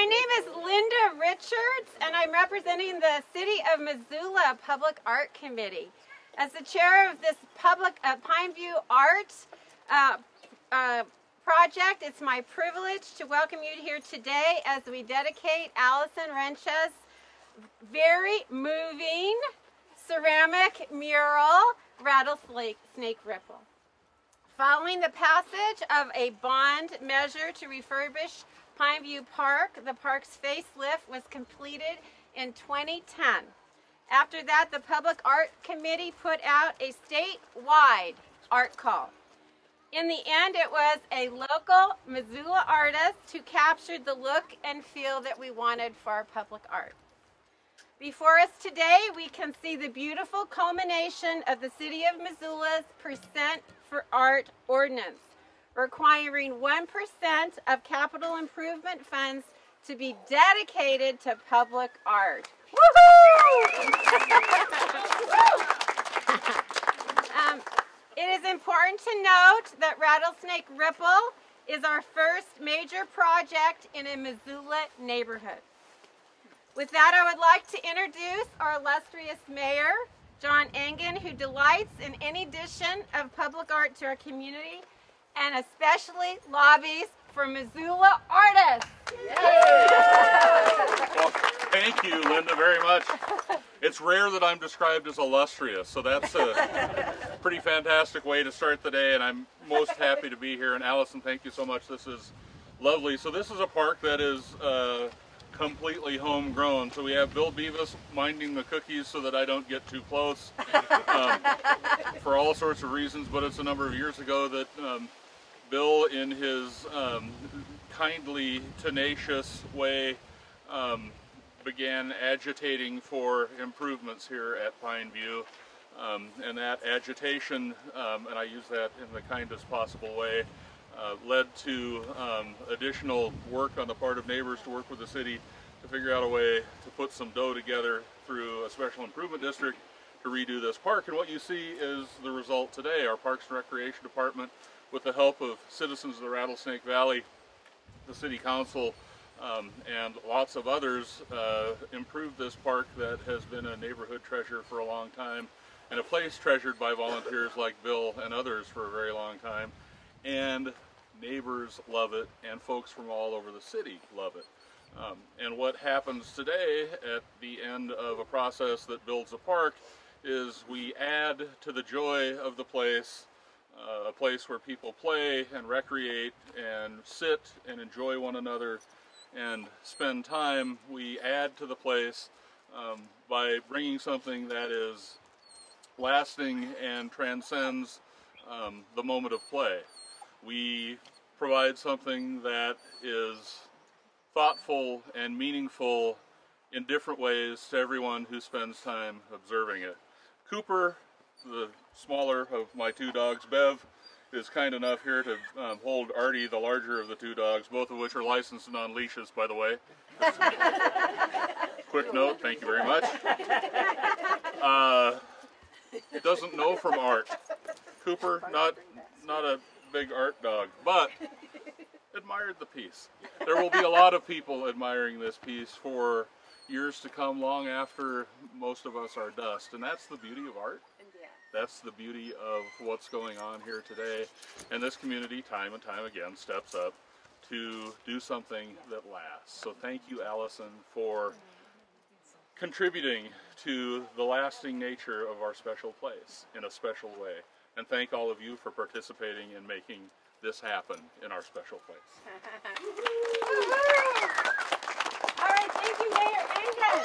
name is Linda Richards, and I'm representing the City of Missoula Public Art Committee. As the chair of this public Pineview Art project, it's my privilege to welcome you here today as we dedicate Alison Reintjes' very moving ceramic mural, Rattlesnake Ripple. Following the passage of a bond measure to refurbish Pineview Park, the park's facelift was completed in 2010. After that, the Public Art Committee put out a statewide art call. In the end, it was a local Missoula artist who captured the look and feel that we wanted for our public art. Before us today, we can see the beautiful culmination of the City of Missoula's Percent for Art ordinance, requiring 1% of capital improvement funds to be dedicated to public art. Woohoo! It is important to note that Rattlesnake Ripple is our first major project in a Missoula neighborhood. With that, I would like to introduce our illustrious mayor, John Engen, who delights in any addition of public art to our community and especially lobbies for Missoula artists. Well, thank you, Linda, very much. It's rare that I'm described as illustrious, so that's a pretty fantastic way to start the day, and I'm most happy to be here. And Allison, thank you so much. This is lovely. So this is a park that is completely homegrown. So we have Bill Beavis minding the cookies so that I don't get too close for all sorts of reasons, but it's a number of years ago that Bill, in his kindly, tenacious way, began agitating for improvements here at Pineview, and that agitation, and I use that in the kindest possible way, led to additional work on the part of neighbors to work with the city to figure out a way to put some dough together through a special improvement district to redo this park. And what you see is the result today. Our Parks and Recreation Department, with the help of citizens of the Rattlesnake Valley, the City Council, and lots of others, improved this park that has been a neighborhood treasure for a long time, and a place treasured by volunteers like Bill and others for a very long time. And neighbors love it, and folks from all over the city love it. And what happens today at the end of a process that builds a park is we add to the joy of the place, a place where people play and recreate and sit and enjoy one another and spend time. We add to the place by bringing something that is lasting and transcends the moment of play. We provide something that is thoughtful and meaningful in different ways to everyone who spends time observing it. Cooper, the smaller of my two dogs, Bev, is kind enough here to hold Artie, the larger of the two dogs, both of which are licensed and on leashes, by the way. Quick note, thank you very much. Doesn't know from art. Cooper, not a big art dog, but admired the piece. There will be a lot of people admiring this piece for years to come, long after most of us are dust, and that's the beauty of art. That's the beauty of what's going on here today, and this community time and time again steps up to do something that lasts. So thank you, Allison, for contributing to the lasting nature of our special place in a special way. And thank all of you for participating in making this happen in our special place. All right, thank you, Mayor Engen.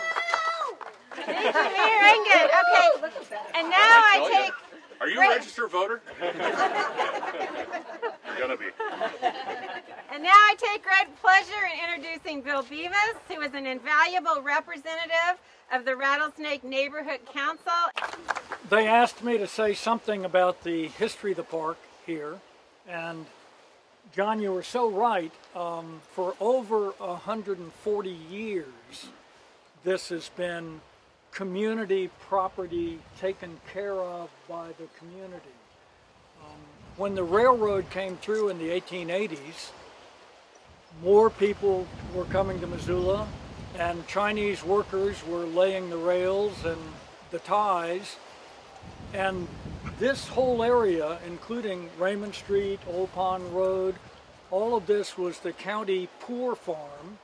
Thank you, Mayor Engen. Okay, and now I take... Are you a registered voter? You're gonna be. And now I take great pleasure in introducing Bill Beavis, who is an invaluable representative of the Rattlesnake Neighborhood Council. They asked me to say something about the history of the park here, and John, you were so right. For over 140 years, this has been community property taken care of by the community. When the railroad came through in the 1880s, more people were coming to Missoula, and Chinese workers were laying the rails and the ties. And this whole area, including Raymond Street, Old Pond Road, all of this was the county poor farm.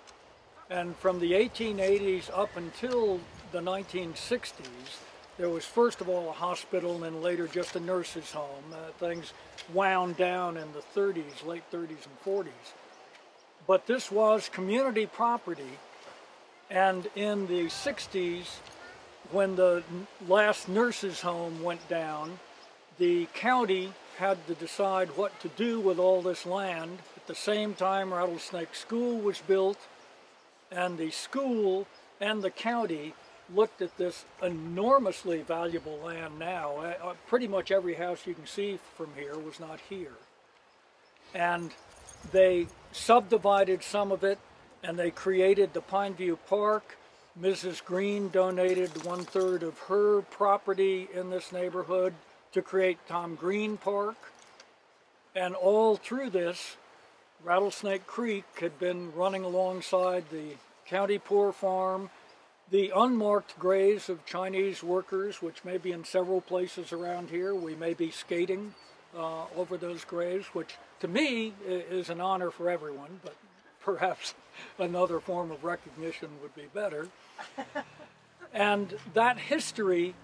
And from the 1880s up until the 1960s, there was first of all a hospital and then later just a nurse's home. Things wound down in the 30s, late 30s and 40s. But this was community property, and in the 60s, when the last nurse's home went down, the county had to decide what to do with all this land. At the same time, Rattlesnake School was built, and the school and the county looked at this enormously valuable land now. Pretty much every house you can see from here was not here. And they subdivided some of it, and they created the Pineview Park. Mrs. Green donated 1/3 of her property in this neighborhood to create Tom Green Park. And all through this, Rattlesnake Creek had been running alongside the county poor farm, the unmarked graves of Chinese workers, which may be in several places around here. We may be skating over those graves, which to me is an honor for everyone, but perhaps another form of recognition would be better. And that history,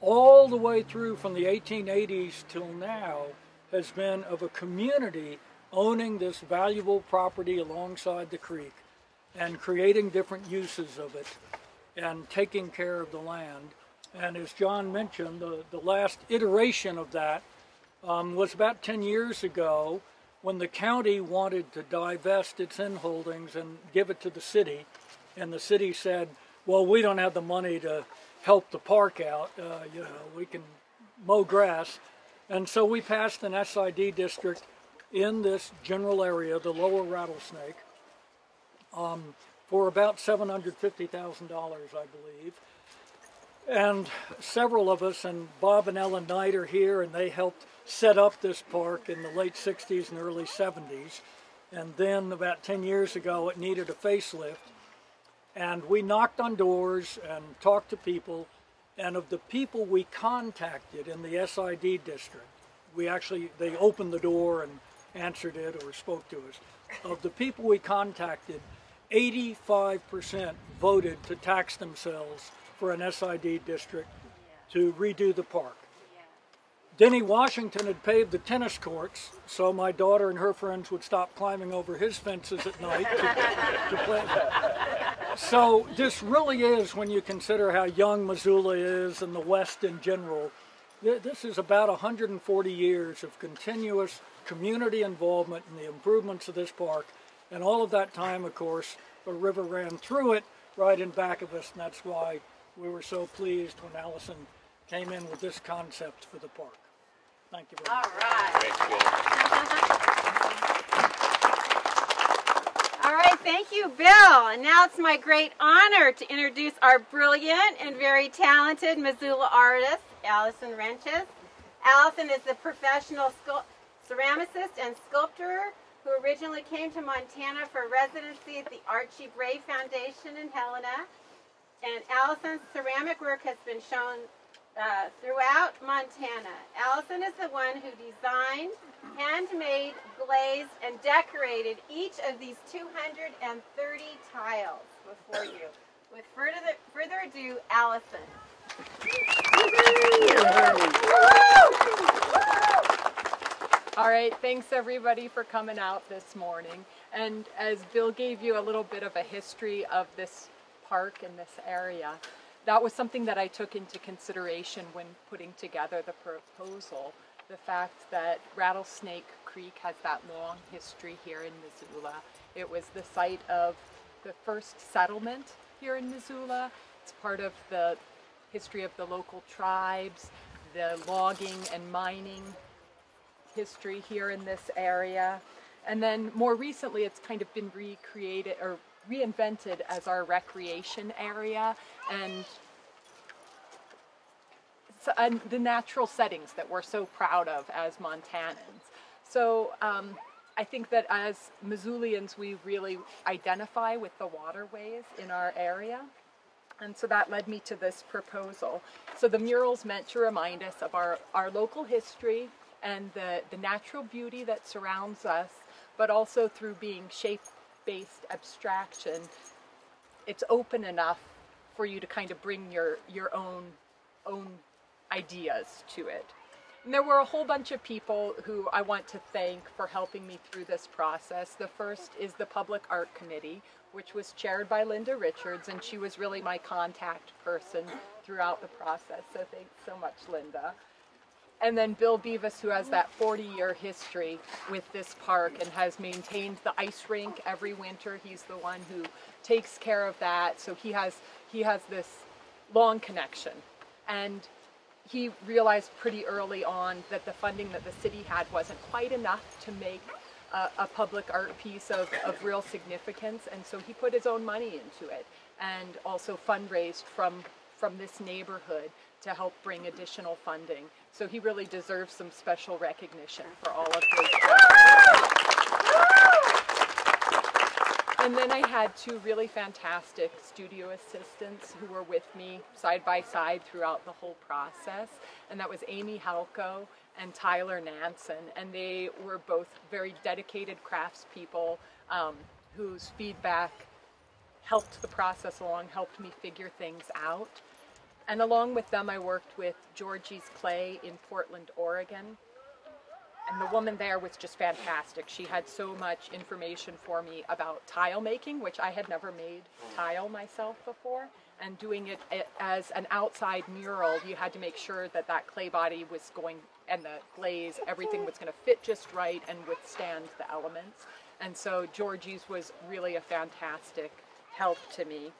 all the way through from the 1880s till now, has been of a community owning this valuable property alongside the creek and creating different uses of it and taking care of the land. And as John mentioned, the last iteration of that was about 10 years ago, when the county wanted to divest its inholdings and give it to the city. And the city said, well, we don't have the money to help the park out, we can mow grass. And so we passed an SID district in this general area, the lower Rattlesnake, for about $750,000, I believe. And several of us, and Bob and Ellen Knight are here, and they helped set up this park in the late 60s and early 70s. And then about 10 years ago, it needed a facelift. And we knocked on doors and talked to people. And of the people we contacted in the SID district, they opened the door and answered it or spoke to us. Of the people we contacted, 85% voted to tax themselves for an SID district to redo the park. Denny Washington had paved the tennis courts, so my daughter and her friends would stop climbing over his fences at night to play. So this really is, when you consider how young Missoula is and the West in general, this is about 140 years of continuous community involvement in the improvements of this park. And all of that time, of course, a river ran through it right in back of us, and that's why we were so pleased when Alison came in with this concept for the park. Thank you very much. All right. Thanks, Bill. All right, thank you, Bill. And now it's my great honor to introduce our brilliant and very talented Missoula artist, Alison Reintjes. Alison is a professional ceramicist and sculptor who originally came to Montana for residency at the Archie Bray Foundation in Helena. And Alison's ceramic work has been shown throughout Montana. Alison is the one who designed, handmade, glazed, and decorated each of these 230 tiles before you. With further ado, Alison. All right, thanks everybody for coming out this morning. And as Bill gave you a little bit of a history of this park in this area, that was something that I took into consideration when putting together the proposal. The fact that Rattlesnake Creek has that long history here in Missoula. It was the site of the first settlement here in Missoula. It's part of the history of the local tribes, the logging and mining history here in this area. And then more recently, it's kind of been recreated or reinvented as our recreation area and the natural settings that we're so proud of as Montanans. So I think that as Missoulians, we really identify with the waterways in our area. And so that led me to this proposal. So the mural's meant to remind us of our local history and the natural beauty that surrounds us, but also through being shape-based abstraction, it's open enough for you to kind of bring your own ideas to it. And there were a whole bunch of people who I want to thank for helping me through this process. The first is the Public Art Committee, which was chaired by Linda Richards, and she was really my contact person throughout the process. So thanks so much, Linda. And then Bill Beavis, who has that 40-year history with this park and has maintained the ice rink every winter. He's the one who takes care of that. So he has this long connection. And he realized pretty early on that the funding that the city had wasn't quite enough to make a public art piece of real significance, and so he put his own money into it and also fundraised from this neighborhood to help bring additional funding. So he really deserves some special recognition for all of his work. And then I had two really fantastic studio assistants who were with me side by side throughout the whole process, and that was Amy Halko and Tyler Nansen, and they were both very dedicated craftspeople whose feedback helped the process along, helped me figure things out. And along with them I worked with Georgie's Clay in Portland, Oregon. And the woman there was just fantastic. She had so much information for me about tile making, which I had never made tile myself before. And doing it as an outside mural, you had to make sure that that clay body was going, and the glaze, everything was going to fit just right and withstand the elements. And so Georgie's was really a fantastic help to me.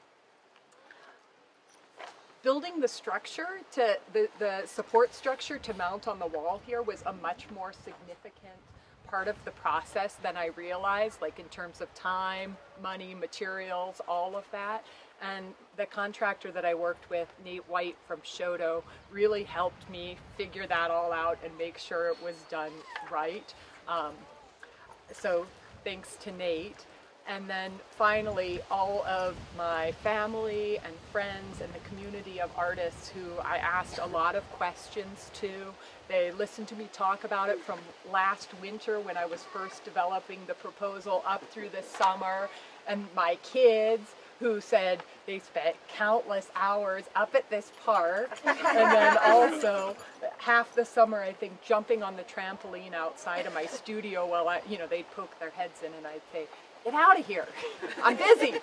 Building the structure, the support structure to mount on the wall here was a much more significant part of the process than I realized, like in terms of time, money, materials, all of that. And the contractor that I worked with, Nate White from Shoto, really helped me figure that all out and make sure it was done right. So thanks to Nate. And then finally, all of my family and friends and the community of artists who I asked a lot of questions to. They listened to me talk about it from last winter when I was first developing the proposal up through this summer. And my kids who said they spent countless hours up at this park. And then also half the summer, I think, jumping on the trampoline outside of my studio while they'd poke their heads in and I'd say, "Get out of here, I'm busy,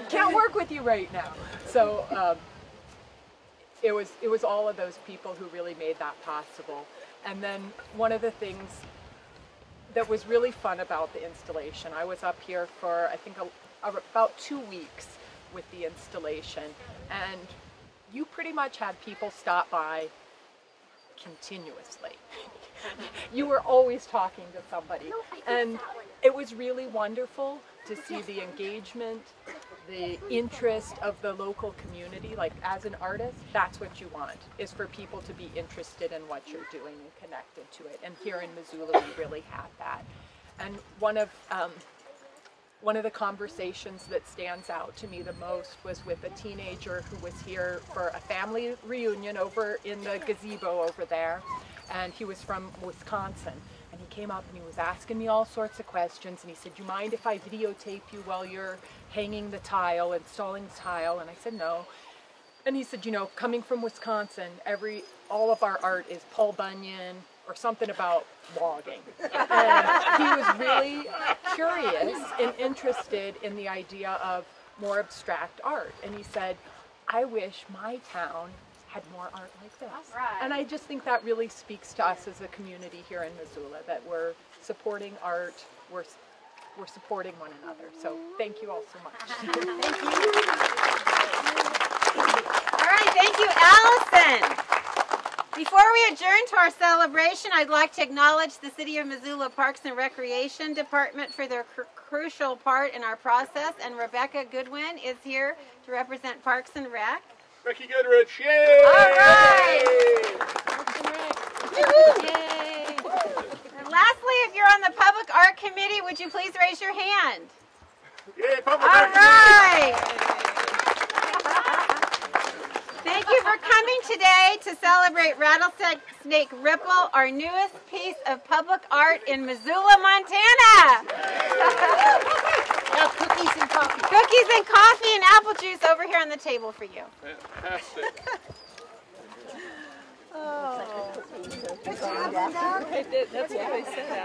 can't work with you right now." So it was all of those people who really made that possible. And then one of the things that was really fun about the installation, I was up here for I think about 2 weeks with the installation, and you pretty much had people stop by continuously. You were always talking to somebody, and it was really wonderful to see the engagement, the interest of the local community. Like, as an artist, that's what you want, is for people to be interested in what you're doing and connected to it. And here in Missoula, we really have that. And one of the conversations that stands out to me the most was with a teenager who was here for a family reunion over in the gazebo over there, and he was from Wisconsin. And he came up and he was asking me all sorts of questions, and he said, "Do you mind if I videotape you while you're hanging the tile, installing the tile?" And I said, "No." And he said, coming from Wisconsin, all of our art is Paul Bunyan or something about logging. And he was really curious and interested in the idea of more abstract art. And he said, "I wish my town had more art like this." Right. And I just think that really speaks to us as a community here in Missoula, that we're supporting art, we're supporting one another. So thank you all so much. Thank you. All right, thank you, Allison. Before we adjourn to our celebration, I'd like to acknowledge the City of Missoula Parks and Recreation Department for their crucial part in our process, and Rebecca Goodwin is here to represent Parks and Rec. Becky Goodrich, yay! All right! Yay! Lastly, if you're on the Public Art Committee, would you please raise your hand? Yay, public All art right. Thank you for coming today to celebrate Rattlesnake Ripple, our newest piece of public art in Missoula, Montana. Now cookies and coffee. Cookies and coffee and apple juice over here on the table for you. Fantastic. That's what they said.